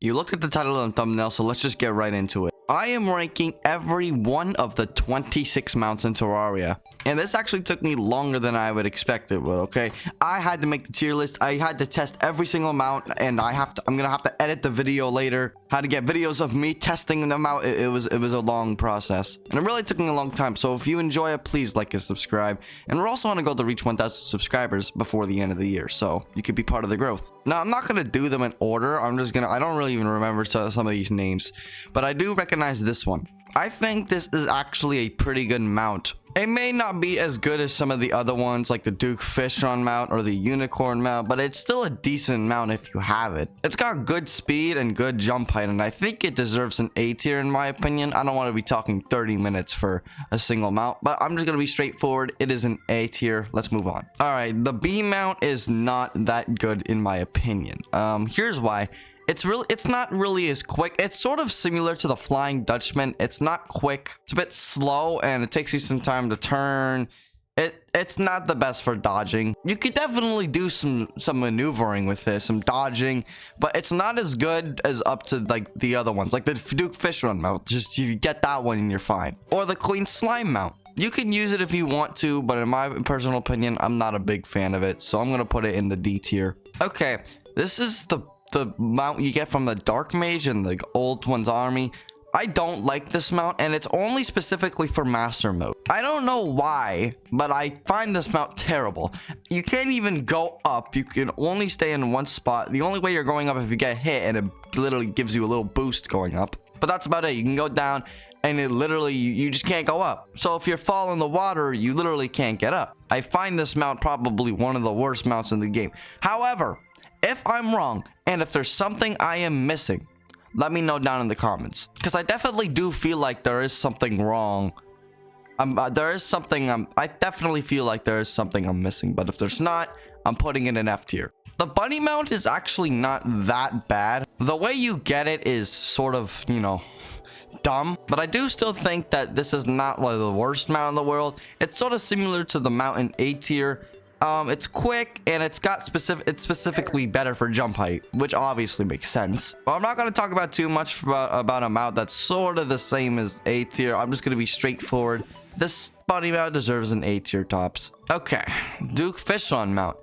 You looked at the title and thumbnail, so let's just get right into it. I am ranking every one of the 26 mounts in Terraria. And this actually took me longer than I would expect it would, okay? I had to make the tier list. I had to test every single mount, and I'm gonna have to edit the video later. How to get videos of me testing them out. It was a long process. And it really took me a long time. So if you enjoy it, please like and subscribe. And we're also on a goal to reach 1,000 subscribers before the end of the year, so you could be part of the growth. Now, I'm not gonna do them in order. I don't really even remember some of these names, but I do recognize this one. I think this is actually a pretty good mount. It may not be as good as some of the other ones like the Duke Fishron mount or the Unicorn mount, but it's still a decent mount if you have it. It's got good speed and good jump height, and I think it deserves an A tier in my opinion. I don't want to be talking 30 minutes for a single mount, but I'm just going to be straightforward. It is an A tier. Let's move on. All right, the B mount is not that good in my opinion. Here's why. It's not really as quick. It's sort of similar to the Flying Dutchman. It's not quick. It's a bit slow, and it takes you some time to turn. It's not the best for dodging. You could definitely do some maneuvering with this, some dodging, but it's not as good as up to like the other ones, like the Duke Fishron mount. Just you get that one and you're fine. Or the Queen Slime mount. You can use it if you want to, but in my personal opinion, I'm not a big fan of it, so I'm gonna put it in the D tier. Okay, this is the mount you get from the Dark Mage and the Old One's Army. I don't like this mount, and it's only specifically for Master Mode. I don't know why, but I find this mount terrible. You can't even go up. You can only stay in one spot. The only way you're going up if you get hit, and it literally gives you a little boost going up. But that's about it. You can go down, and it literally, you just can't go up. So if you fall in the water, you literally can't get up. I find this mount probably one of the worst mounts in the game. However, if I'm wrong, and if there's something I am missing, let me know down in the comments. Because I definitely do feel like there is something wrong. I definitely feel like there is something I'm missing. But if there's not, I'm putting it in F tier. The bunny mount is actually not that bad. The way you get it is sort of, you know, dumb. But I do still think that this is not like the worst mount in the world. It's sort of similar to the mount in A tier. It's quick, and it's specifically better for jump height, which obviously makes sense. Well, I'm not going to talk about too much about a mount that's sort of the same as A tier. I'm just going to be straightforward. This bunny mount deserves an A tier tops. Okay, Duke Fishron mount.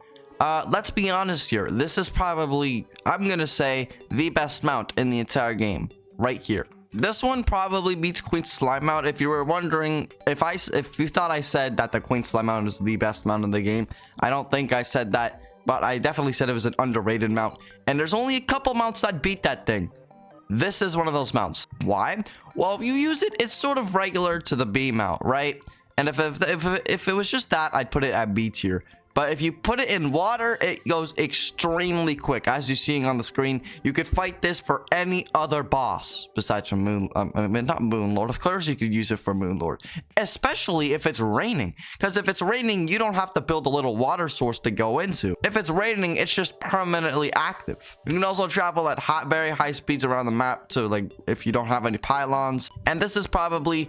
Let's be honest here. This is probably, I'm going to say, the best mount in the entire game. Right here. This one probably beats Queen Slime mount. If you were wondering, if you thought I said that the Queen Slime mount is the best mount in the game, I don't think I said that, but I definitely said it was an underrated mount. And there's only a couple mounts that beat that thing. This is one of those mounts. Why? Well, if you use it, it's sort of regular to the B mount, right? And if it was just that, I'd put it at B tier. But if you put it in water, it goes extremely quick. As you're seeing on the screen, you could fight this for any other boss besides from not Moonlord. Of course, you could use it for Moonlord, especially if it's raining. Because if it's raining, you don't have to build a little water source to go into. If it's raining, it's just permanently active. You can also travel at very high speeds around the map to, like, if you don't have any pylons. And this is probably,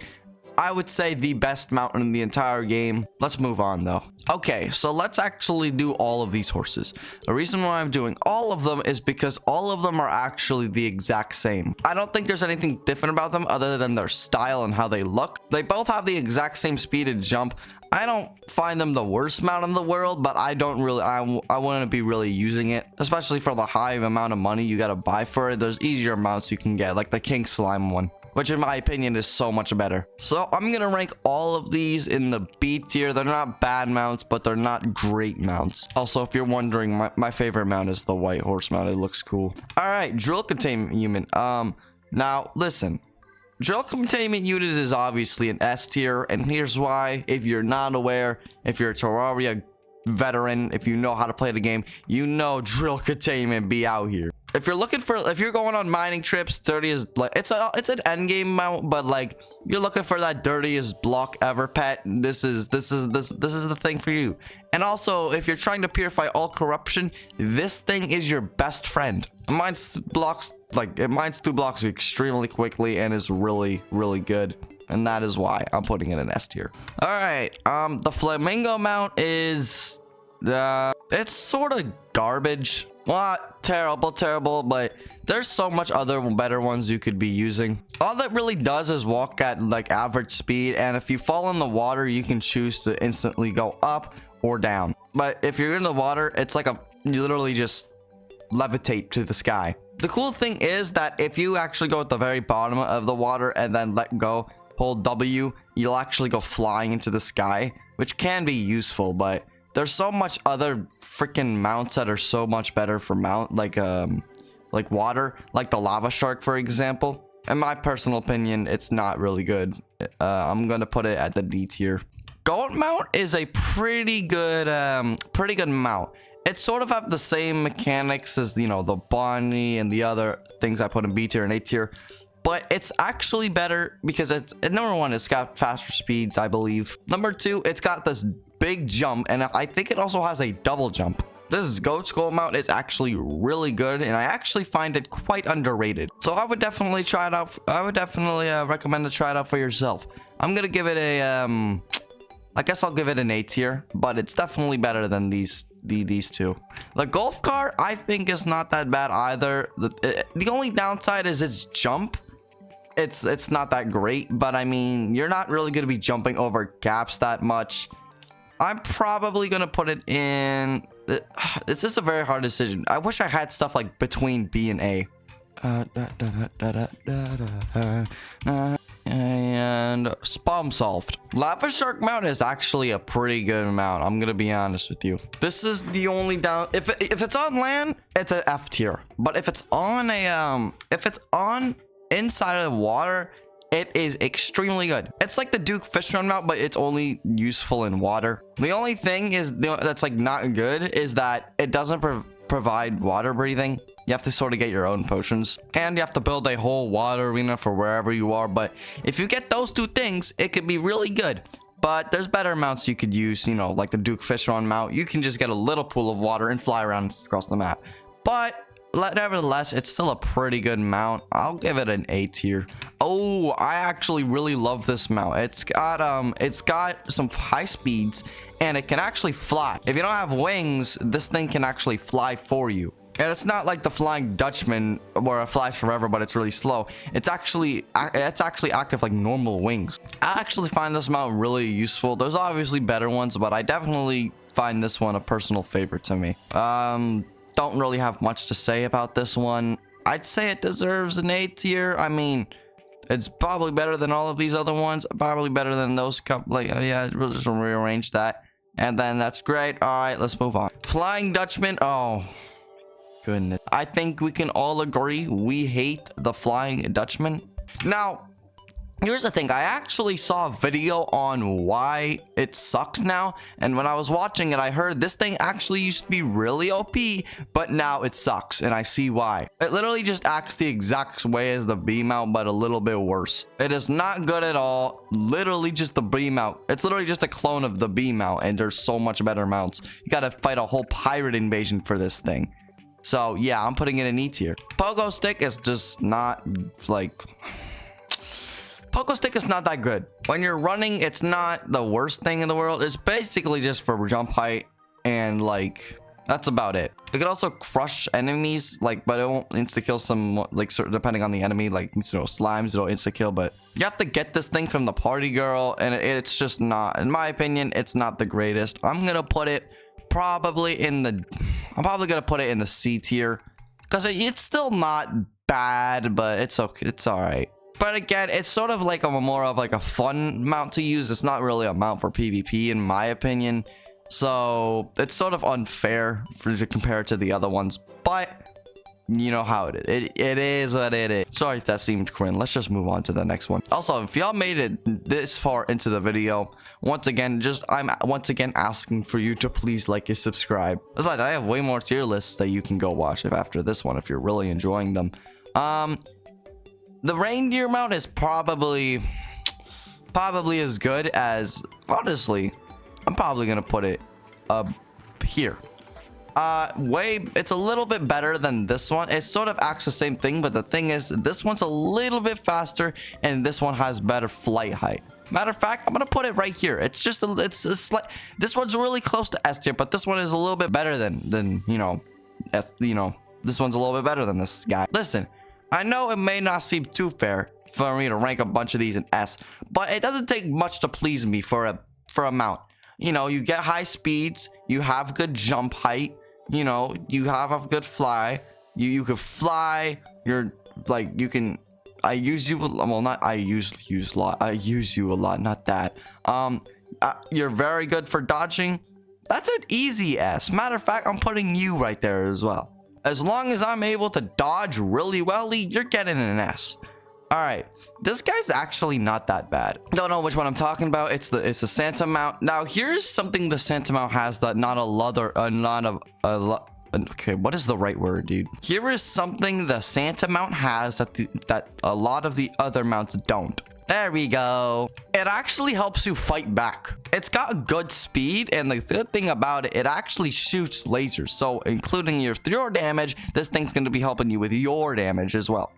I would say, the best mount in the entire game. Let's move on though. Okay, so let's actually do all of these horses. The reason why I'm doing all of them is because all of them are actually the exact same. I don't think there's anything different about them other than their style and how they look. They both have the exact same speed and jump. I don't find them the worst mount in the world, but I wouldn't be really using it, especially for the high amount of money you gotta buy for it. There's easier mounts you can get, like the King Slime one, which in my opinion is so much better. So I'm gonna rank all of these in the B tier. They're not bad mounts, but they're not great mounts. Also, if you're wondering, my favorite mount is the white horse mount. It looks cool. All right, drill containment unit. Now listen, drill containment unit is obviously an S tier, and here's why. If you're not aware, if you're a Terraria veteran, if you know how to play the game, you know drill containment be out here. If you're going on mining trips, 30 is like, it's an end game mount, but like, you're looking for that dirtiest block ever pet, this is the thing for you. And also, if you're trying to purify all corruption, this thing is your best friend. It mines 2 blocks extremely quickly and is really good. And that is why I'm putting it in S tier. All right, the flamingo mount is it's sort of garbage. What? Terrible, but there's so much other better ones you could be using. All that really does is walk at like average speed, and if you fall in the water, you can choose to instantly go up or down. But if you're in the water, it's like you literally just levitate to the sky. The cool thing is that if you actually go at the very bottom of the water and then let go, hold W, you'll actually go flying into the sky, which can be useful, but there's so much other freaking mounts that are so much better for like water, like the lava shark, for example. In my personal opinion, it's not really good. I'm gonna put it at the D tier. Goat mount is a pretty good mount. It sort of have the same mechanics as, you know, the bunny and the other things I put in B tier and A tier, but it's actually better because number one, it's got faster speeds, I believe. Number two, it's got this big jump, and I think it also has a double jump. This goat skull mount is actually really good, and I actually find it quite underrated. So I would definitely try it out. I would definitely recommend to try it out for yourself. I'm gonna give it a I guess I'll give it an A tier, but it's definitely better than these two. The golf cart, I think, is not that bad either. The only downside is its jump. It's not that great, but I mean, you're not really gonna be jumping over gaps that much. I'm probably gonna put it in. It's just a very hard decision. I wish I had stuff like between B and A. And problem solved. Lava shark mount is actually a pretty good mount. I'm gonna be honest with you. This is the only down. If it's on land, it's a F tier. But if it's on inside of the water, it is extremely good. It's like the Duke fish run mount, but it's only useful in water. The only thing that's like not good is that it doesn't provide water breathing. You have to sort of get your own potions, and you have to build a whole water arena for wherever you are. But if you get those two things, it could be really good. But there's better mounts you could use, you know, like the Duke fish run mount. You can just get a little pool of water and fly around across the map. But nevertheless, it's still a pretty good mount. I'll give it an A tier. Oh, I actually really love this mount. It's got some high speeds, and it can actually fly. If you don't have wings, this thing can actually fly for you. And it's not like the Flying Dutchman where it flies forever, but it's really slow. It's actually active like normal wings. I actually find this mount really useful. There's obviously better ones, but I definitely find this one a personal favorite to me. Don't really have much to say about this one. I'd say it deserves an A tier. I mean, it's probably better than all of these other ones. Probably better than those couple. Like, yeah, we'll just rearrange that. And then that's great. All right, let's move on. Flying Dutchman. Oh, goodness. I think we can all agree we hate the Flying Dutchman. Now, here's the thing. I actually saw a video on why it sucks now. And when I was watching it, I heard this thing actually used to be really OP, but now it sucks. And I see why. It literally just acts the exact way as the B mount, but a little bit worse. It is not good at all. Literally just the B mount. It's literally just a clone of the B mount. And there's so much better mounts. You gotta fight a whole pirate invasion for this thing. So yeah, I'm putting it in E tier. Pogo stick is just not like... Pogo stick is not that good. When you're running, it's not the worst thing in the world. It's basically just for jump height, and like that's about it. It could also crush enemies, like, but it won't insta kill some, like, depending on the enemy. Like, you know, slimes, it'll insta kill. But you have to get this thing from the party girl, and it's just not, in my opinion, it's not the greatest. I'm gonna put it probably in the, I'm probably gonna put it in the C tier because it's still not bad, but it's okay. It's all right. But again, it's sort of like more of like a fun mount to use. It's not really a mount for PvP, in my opinion. So it's sort of unfair to compare it to the other ones. But you know how it is. It is what it is. Sorry if that seemed cringe. Let's just move on to the next one. Also, if y'all made it this far into the video, once again, I'm once again asking for you to please like and subscribe. Besides, I have way more tier lists that you can go watch after this one if you're really enjoying them. The reindeer mount is probably as good as, honestly, I'm probably gonna put it up here. It's a little bit better than this one. It sort of acts the same thing, but the thing is, this one's a little bit faster, and this one has better flight height. Matter of fact, I'm gonna put it right here. It's just it's a slight. This one's really close to S tier, but this one is a little bit better than you know, That's, you know, this one's a little bit better than this guy. Listen, I know it may not seem too fair for me to rank a bunch of these in S, but it doesn't take much to please me for a mount. You know, you get high speeds, you have good jump height, you know, you have a good fly, you can fly, you're like, you can, I use you, well, not, I use a lot, I use you a lot, not that. You're very good for dodging. That's an easy S. Matter of fact, I'm putting you right there as well. As long as I'm able to dodge really well, you're getting an S. All right, this guy's actually not that bad. Don't know which one I'm talking about. It's the Santa mount. Now here's something the Santa mount has that okay, what is the right word, dude? Here is something the Santa mount has that a lot of the other mounts don't. There we go. It actually helps you fight back. It's got good speed, and the good thing about it, it actually shoots lasers. So including your damage, this thing's going to be helping you with your damage as well.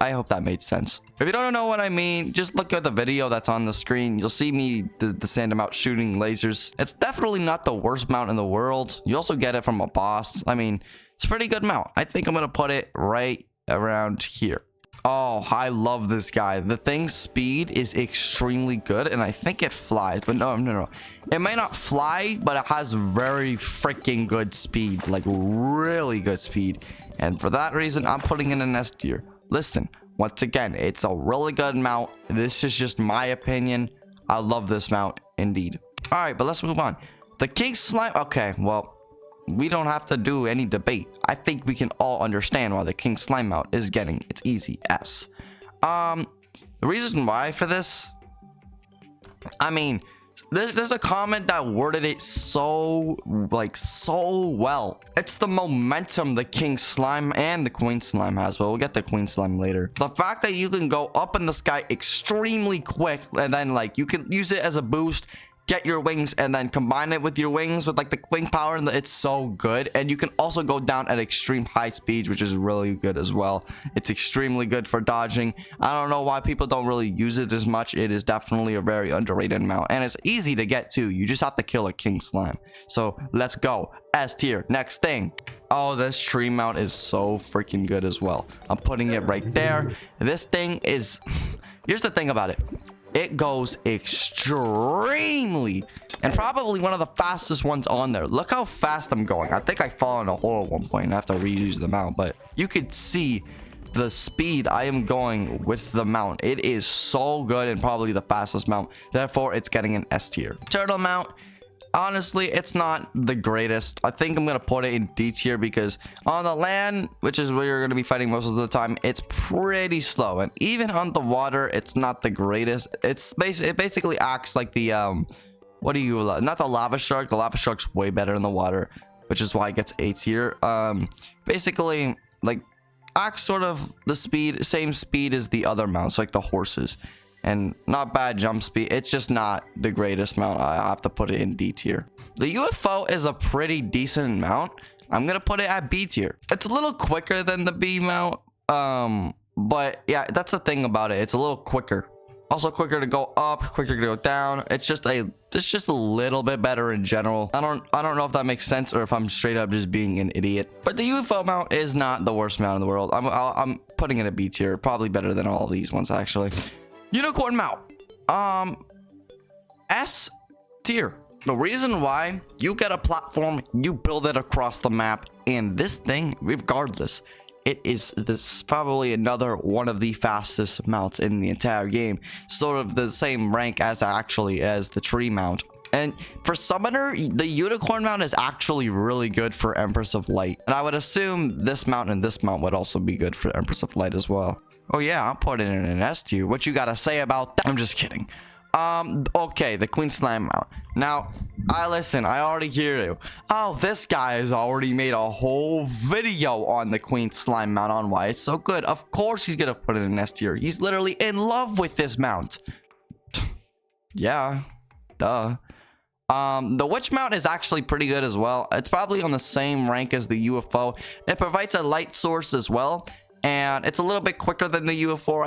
I hope that made sense. If you don't know what I mean, just look at the video that's on the screen. You'll see me, the Santa mount, shooting lasers. It's definitely not the worst mount in the world. You also get it from a boss. I mean, it's a pretty good mount. I think I'm going to put it right around here. Oh, I love this guy. The thing's speed is extremely good, and I think it flies. But no. It may not fly, but it has very freaking good speed. Like, really good speed. And for that reason, I'm putting in an S tier. Listen, once again, it's a really good mount. This is just my opinion. I love this mount, indeed. All right, but let's move on. The King Slime. Okay, well, we don't have to do any debate. I think we can all understand why the King Slime mount is getting its easy S. The reason why for this, I mean, there's a comment that worded it so well. It's the momentum the King Slime and the Queen Slime has, but we'll get the Queen Slime later. The fact that you can go up in the sky extremely quick, and then like you can use it as a boost, get your wings, and then combine it with your wings with like the wing power, and it's so good. And you can also go down at extreme high speeds, which is really good as well. It's extremely good for dodging. I don't know why people don't really use it as much. It is definitely a very underrated mount, and it's easy to get to. You just have to kill a King Slime. So let's go. S tier. Next thing. Oh, this tree mount is so freaking good as well. I'm putting it right there. This thing is, here's the thing about it. It goes extremely, and probably one of the fastest ones on there. Look how fast I'm going. I think I fall in a hole at one point and I have to reuse the mount, but you could see the speed I am going with the mount. It is so good and probably the fastest mount. Therefore, it's getting an S tier. Turtle mount. Honestly, it's not the greatest. I think I'm going to put it in D tier because on the land, which is where you're going to be fighting most of the time, it's pretty slow. And even on the water, it's not the greatest. It basically acts like the, not the lava shark. The lava shark's way better in the water, which is why it gets A tier. Basically, like, acts sort of the same speed as the other mounts, like the horses. And not bad jump speed. It's just not the greatest mount. I have to put it in D tier. The UFO is a pretty decent mount. I'm gonna put it at B tier. It's a little quicker than the B mount. But yeah, that's the thing about it. It's a little quicker. Also quicker to go up, quicker to go down. It's just a little bit better in general. I don't know if that makes sense or if I'm straight up just being an idiot. But the UFO mount is not the worst mount in the world. I'm putting it at B tier. Probably better than all these ones actually. Unicorn mount, S tier. The reason why, you get a platform, you build it across the map, and this thing, regardless, this is probably another one of the fastest mounts in the entire game. Sort of the same rank as the tree mount. And for summoner, the unicorn mount is actually really good for Empress of Light. And I would assume this mount and this mount would also be good for Empress of Light as well. Oh yeah, I'll put it in an S tier. What you gotta say about that? I'm just kidding. Okay, the Queen Slime mount. Now, I already hear you. Oh, this guy has already made a whole video on the Queen Slime mount on why it's so good. Of course he's gonna put it in S tier. He's literally in love with this mount. Yeah, duh. The witch mount is actually pretty good as well. It's probably on the same rank as the UFO. It provides a light source as well. And it's a little bit quicker than the UFO,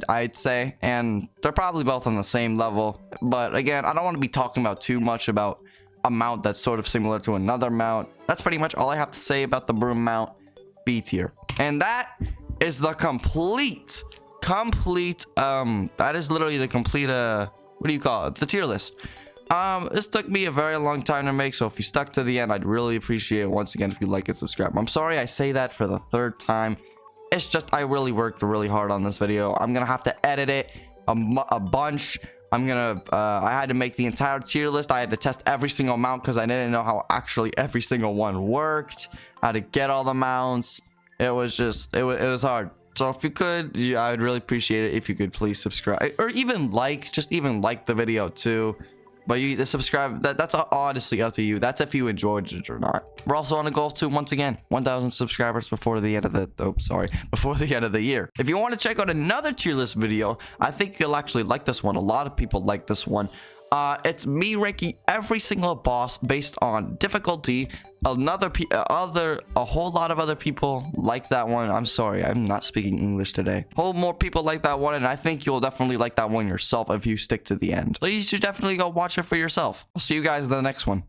I'd say. And they're probably both on the same level. But again, I don't want to be talking about too much about a mount that's sort of similar to another mount. that's pretty much all I have to say about the broom mount B tier. And that is the complete, that is literally the complete, what do you call it? The tier list. This took me a very long time to make, so if you stuck to the end, I'd really appreciate it. Once again, if you like and subscribe. I'm sorry I say that for the third time. It's just I really worked really hard on this video. I'm gonna have to edit it a bunch. I had to make the entire tier list. I had to test every single mount because I didn't know how actually every single one worked, how to get all the mounts. It was hard. So if you could, I would really appreciate it if you could please subscribe, or even like the video too. But the subscribe, that's honestly up to you. That's if you enjoyed it or not. We're also on a goal to, once again, 1,000 subscribers before the end of before the end of the year. If you want to check out another tier list video, I think you'll actually like this one. A lot of people like this one. It's me ranking every single boss based on difficulty. A whole lot of other people like that one. I'm sorry, I'm not speaking English today. Whole more people like that one, and I think you'll definitely like that one yourself if you stick to the end. So you should definitely go watch it for yourself. I'll see you guys in the next one.